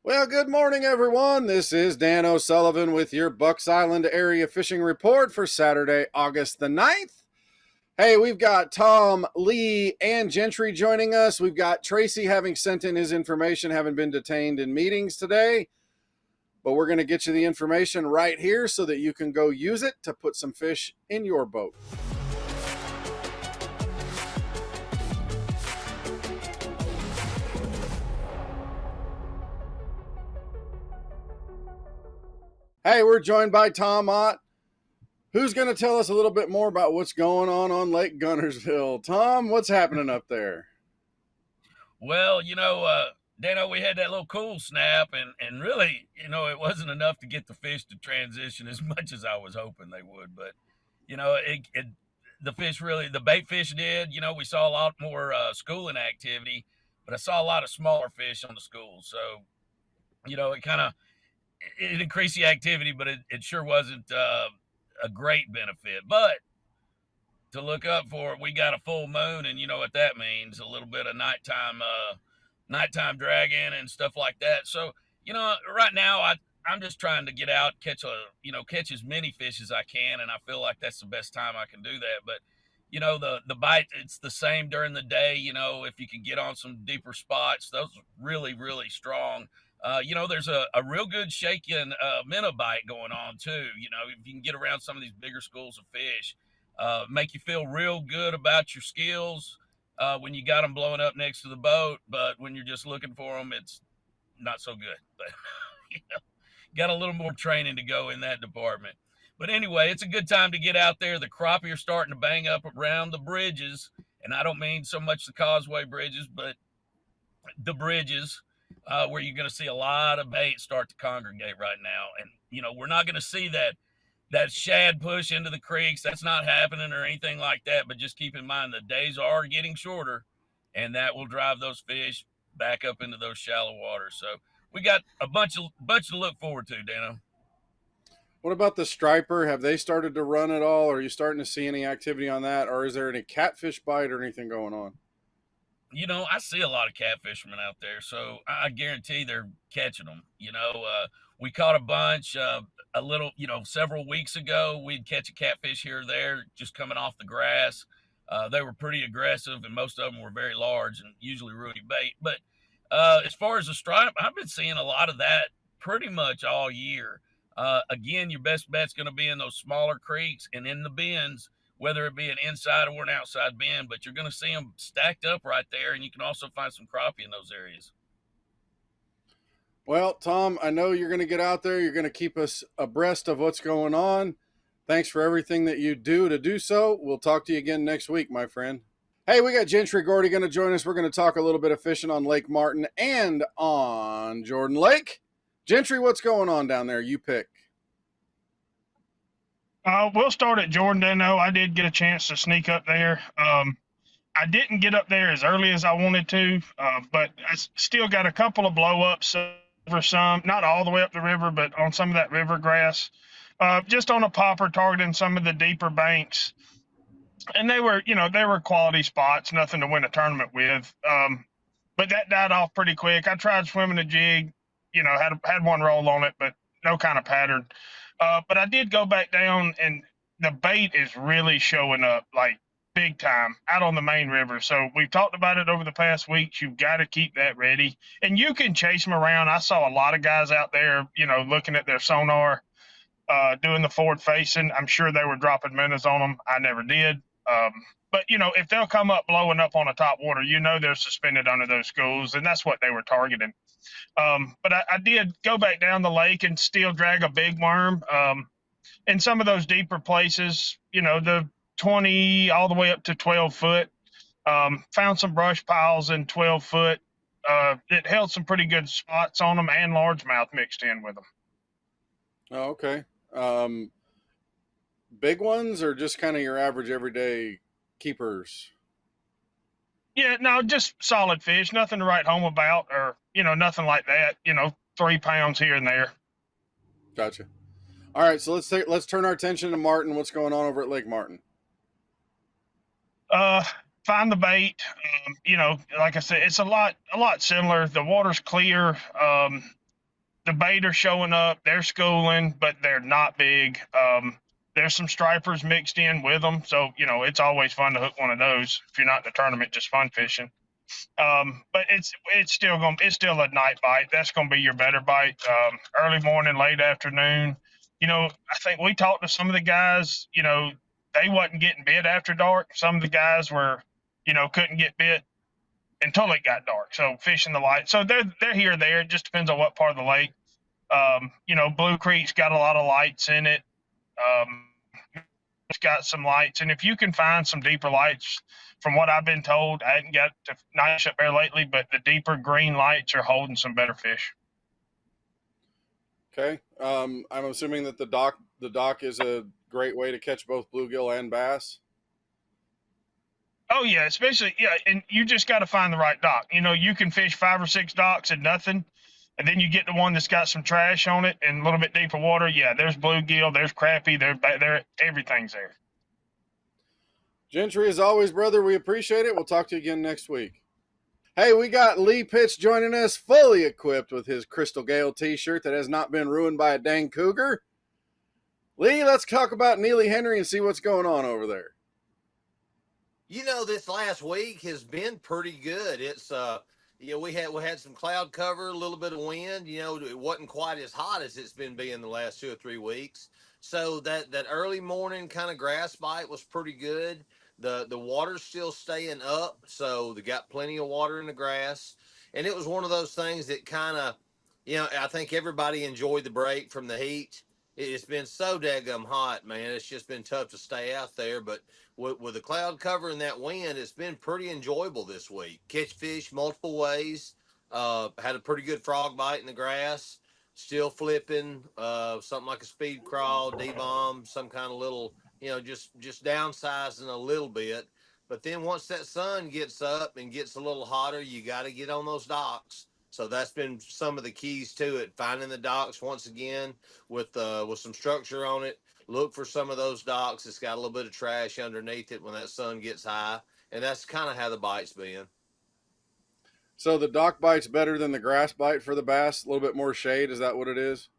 Well, good morning, everyone. This is Dan O'Sullivan with your Bucks Island area fishing report for Saturday, August the 9th. Hey, we've got Tom, Lee, and Gentry joining us. We've got Tracy having sent in his information, having been detained in meetings today. But we're going to get you the information right here so that you can go use it to put some fish in your boat. Hey, we're joined by Tom Ott, who's going to tell us a little bit more about what's going on Lake Guntersville. Tom, what's happening up there? Well, Dano, we had that little cool snap, and really, it wasn't enough to get the fish to transition as much as I was hoping they would. But the fish really, the bait fish did. We saw a lot more schooling activity, but I saw a lot of smaller fish on the school. So, it increased the activity, but it sure wasn't a great benefit. But to look up for it, we got a full moon, and you know what that means, a little bit of nighttime dragging and stuff like that. So, right now I'm just trying to get out, catch as many fish as I can, and I feel like that's the best time I can do that. But the bite, it's the same during the day. If you can get on some deeper spots, those are really, really strong. There's a real good shaking minnow bite going on too. If you can get around some of these bigger schools of fish, make you feel real good about your skills when you got them blowing up next to the boat. But when you're just looking for them, it's not so good. But got a little more training to go in that department. But anyway, it's a good time to get out there. The crappie are starting to bang up around the bridges, and I don't mean so much the causeway bridges, but the bridges where you're going to see a lot of bait start to congregate right now. And we're not going to see that shad push into the creeks. That's not happening or anything like that. But just keep in mind the days are getting shorter, and that will drive those fish back up into those shallow waters. So we got a bunch to look forward to, Dano. What about the striper? Have they started to run at all? Are you starting to see any activity on that? Or is there any catfish bite or anything going on? I see a lot of catfishermen out there, so I guarantee they're catching them. We caught a bunch several weeks ago. We'd catch a catfish here or there just coming off the grass. They were pretty aggressive, and most of them were very large and usually really bait. But as far as the stripe, I've been seeing a lot of that pretty much all year. Again, your best bet's going to be in those smaller creeks and in the bends, whether it be an inside or an outside bend, but you're going to see them stacked up right there, and you can also find some crappie in those areas. Well, Tom, I know you're going to get out there. You're going to keep us abreast of what's going on. Thanks for everything that you do to do so. We'll talk to you again next week, my friend. Hey, we got Gentry Gordy going to join us. We're going to talk a little bit of fishing on Lake Martin and on Jordan Lake. Gentry, what's going on down there? You pick. We'll start at Jordan. I did get a chance to sneak up there. I didn't get up there as early as I wanted to, but I still got a couple of blow-ups over some, not all the way up the river, but on some of that river grass, just on a popper targeting some of the deeper banks. And they were quality spots, nothing to win a tournament with. But that died off pretty quick. I tried swimming a jig, had one roll on it, but no kind of pattern. But I did go back down, and the bait is really showing up like big time out on the main river. So we've talked about it over the past weeks. You've got to keep that ready, and you can chase them around. I saw a lot of guys out there, looking at their sonar, doing the forward facing. I'm sure they were dropping minnows on them. I never did. But if they'll come up blowing up on the top water, they're suspended under those schools, and that's what they were targeting. But I did go back down the lake and still drag a big worm. In some of those deeper places, the 20 all the way up to 12 foot, found some brush piles in 12 foot. It held some pretty good spots on them and largemouth mixed in with them. Oh, okay. Big ones or just kind of your average everyday keepers? Yeah, no, just solid fish, nothing to write home about or, nothing like that, 3 pounds here and there. Gotcha. All right, so let's turn our attention to Martin. What's going on over at Lake Martin? Find the bait. Like I said, it's a lot similar. The water's clear. the bait are showing up. They're schooling, but they're not big. There's some stripers mixed in with them, so it's always fun to hook one of those. If you're not in the tournament, just fun fishing. But it's still a night bite. That's gonna be your better bite. Early morning, late afternoon. I think we talked to some of the guys. They wasn't getting bit after dark. Some of the guys were, couldn't get bit until it got dark. So fishing the light. So they're here or there. It just depends on what part of the lake. Blue Creek's got a lot of lights in it. It's got some lights, and if you can find some deeper lights, from what I've been told, I hadn't got to nice up there lately, but the deeper green lights are holding some better fish. Okay. I'm assuming that the dock is a great way to catch both bluegill and bass. Oh yeah, especially and you just got to find the right dock. You can fish 5 or 6 docks and nothing, and then you get the one that's got some trash on it and a little bit deeper water. Yeah, there's bluegill, there's crappie, there everything's there. Gentry, as always, brother, we appreciate it. We'll talk to you again next week. Hey, we got Lee Pitts joining us, fully equipped with his Crystal Gale t-shirt that has not been ruined by a dang cougar. Lee, let's talk about Neely Henry and see what's going on over there. This last week has been pretty good. It's we had some cloud cover, a little bit of wind. It wasn't quite as hot as it's been being the last 2 or 3 weeks. So that early morning kind of grass bite was pretty good. The water's still staying up, so they got plenty of water in the grass. And it was one of those things that kind of, I think everybody enjoyed the break from the heat. It's been so daggum hot, man. It's just been tough to stay out there. But with the cloud cover and that wind, it's been pretty enjoyable this week. Catch fish multiple ways. Had a pretty good frog bite in the grass. Still flipping. Something like a speed crawl, D-bomb, some kind of little, just downsizing a little bit. But then once that sun gets up and gets a little hotter, you got to get on those docks. So that's been some of the keys to it. Finding the docks once again with some structure on it. Look for some of those docks. It's got a little bit of trash underneath it when that sun gets high, and that's kind of how the bite's been. So the dock bite's better than the grass bite for the bass. A little bit more shade. Is that what it is?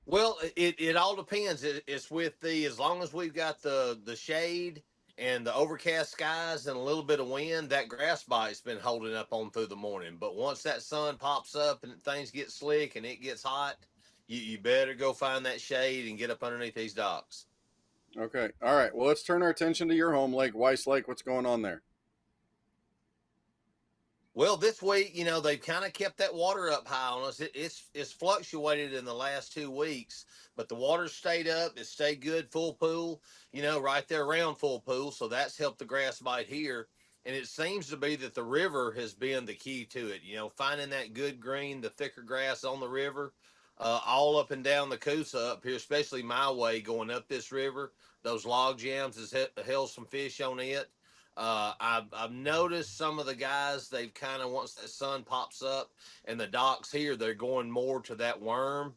Well, it all depends. It's with as long as we've got the shade and the overcast skies and a little bit of wind, that grass bite's been holding up on through the morning. But once that sun pops up and things get slick and it gets hot, you better go find that shade and get up underneath these docks. Okay. All right. Well, let's turn our attention to your home lake, Weiss Lake. What's going on there? Well, this week, they've kind of kept that water up high on us. It's fluctuated in the last 2 weeks, but the water stayed up. It stayed good, full pool, right there around full pool. So that's helped the grass bite here. And it seems to be that the river has been the key to it. Finding that good green, the thicker grass on the river, all up and down the Coosa up here, especially my way going up this river. Those log jams has held some fish on it. I've noticed some of the guys, they've kind of, once that sun pops up and the docks here, they're going more to that worm,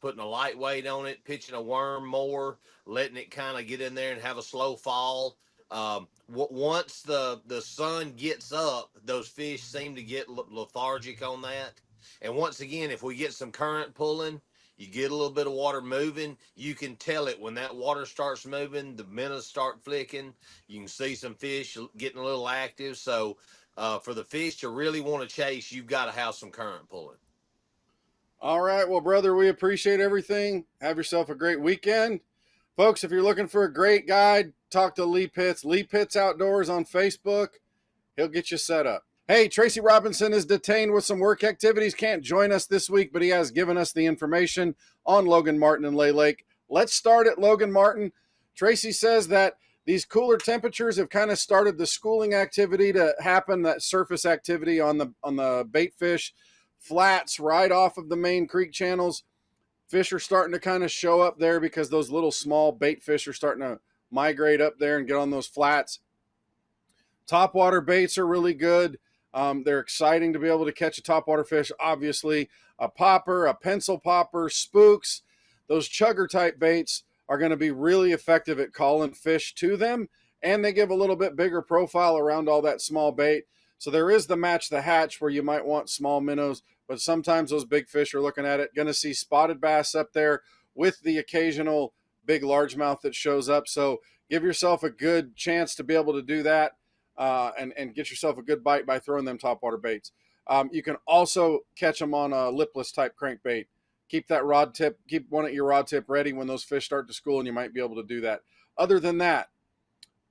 putting a lightweight on it, pitching a worm more, letting it kind of get in there and have a slow fall. Once the sun gets up, those fish seem to get lethargic on that. And once again, if we get some current pulling, you get a little bit of water moving, you can tell it when that water starts moving, the minnows start flicking, you can see some fish getting a little active. So for the fish to really want to chase, you've got to have some current pulling. All right. Well, brother, we appreciate everything. Have yourself a great weekend. Folks, if you're looking for a great guide, talk to Lee Pitts. Lee Pitts Outdoors on Facebook. He'll get you set up. Hey, Tracy Robinson is detained with some work activities. Can't join us this week, but he has given us the information on Logan Martin and Lay Lake. Let's start at Logan Martin. Tracy says that these cooler temperatures have kind of started the schooling activity to happen, that surface activity on the bait fish flats right off of the main creek channels. Fish are starting to kind of show up there because those little small bait fish are starting to migrate up there and get on those flats. Topwater baits are really good. They're exciting to be able to catch a topwater fish. Obviously, a popper, a pencil popper, spooks, those chugger type baits are going to be really effective at calling fish to them, and they give a little bit bigger profile around all that small bait. So there is the match the hatch where you might want small minnows, but sometimes those big fish are looking at it. Going to see spotted bass up there with the occasional big largemouth that shows up. So give yourself a good chance to be able to do that and get yourself a good bite by throwing them topwater baits. You can also catch them on a lipless type crankbait. Keep that rod tip, keep one at your rod tip ready when those fish start to school, and you might be able to do that. Other than that,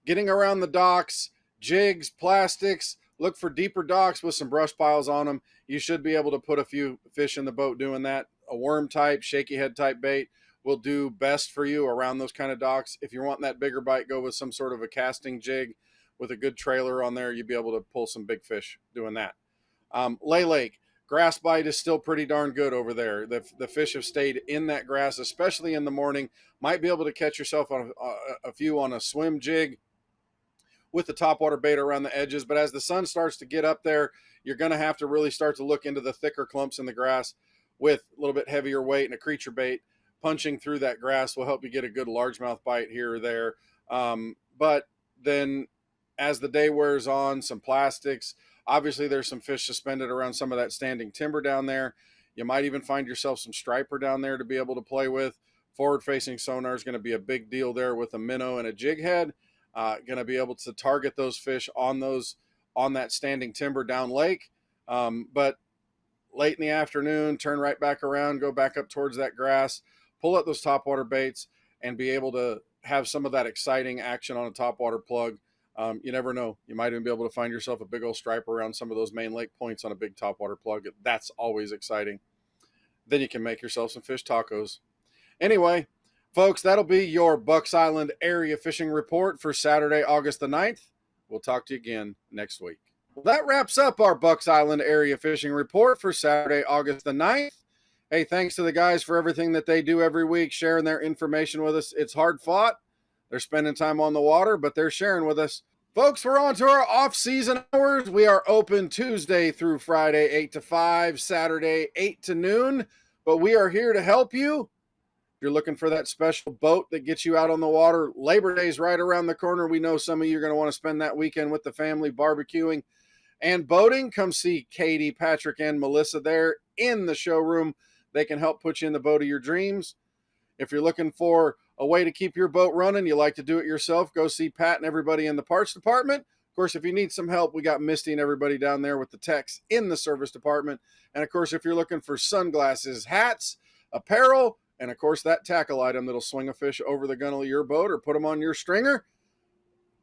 getting around the docks, jigs, plastics, look for deeper docks with some brush piles on them. You should be able to put a few fish in the boat doing that. A worm type, shaky head type bait will do best for you around those kind of docks. If you're wanting that bigger bite, go with some sort of a casting jig with a good trailer on there. You'll be able to pull some big fish doing that. Lay Lake, grass bite is still pretty darn good over there. The fish have stayed in that grass, especially in the morning. Might be able to catch yourself on a few on a swim jig with the topwater bait around the edges. But as the sun starts to get up there, you're going to have to really start to look into the thicker clumps in the grass with a little bit heavier weight, and a creature bait punching through that grass will help you get a good largemouth bite here or there. But then as the day wears on, some plastics, obviously there's some fish suspended around some of that standing timber down there. You might even find yourself some striper down there to be able to play with. Forward facing sonar is going to be a big deal there with a minnow and a jig head. Going to be able to target those fish on that standing timber down lake. But late in the afternoon, turn right back around, go back up towards that grass, pull up those topwater baits, and be able to have some of that exciting action on a topwater plug. You never know. You might even be able to find yourself a big old stripe around some of those main lake points on a big topwater plug. That's always exciting. Then you can make yourself some fish tacos. Anyway, folks, that'll be your Bucks Island area fishing report for Saturday, August the 9th. We'll talk to you again next week. Well, that wraps up our Bucks Island area fishing report for Saturday, August the 9th. Hey, thanks to the guys for everything that they do every week, sharing their information with us. It's hard fought. They're spending time on the water, but they're sharing with us. Folks, we're on to our off-season hours. We are open Tuesday through Friday, 8 to 5, Saturday, 8 to noon. But we are here to help you. If you're looking for that special boat that gets you out on the water, Labor Day is right around the corner. We know some of you are going to want to spend that weekend with the family barbecuing and boating. Come see Katie, Patrick, and Melissa there in the showroom. They can help put you in the boat of your dreams. If you're looking for a way to keep your boat running, you like to do it yourself, go see Pat and everybody in the parts department. Of course, if you need some help, we got Misty and everybody down there with the techs in the service department. And of course, if you're looking for sunglasses, hats, apparel, and of course, that tackle item that'll swing a fish over the gunnel of your boat or put them on your stringer,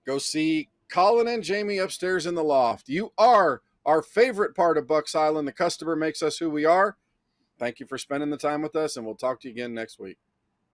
go see Colin and Jamie upstairs in the loft. You are our favorite part of Bucks Island. The customer makes us who we are. Thank you for spending the time with us, and we'll talk to you again next week.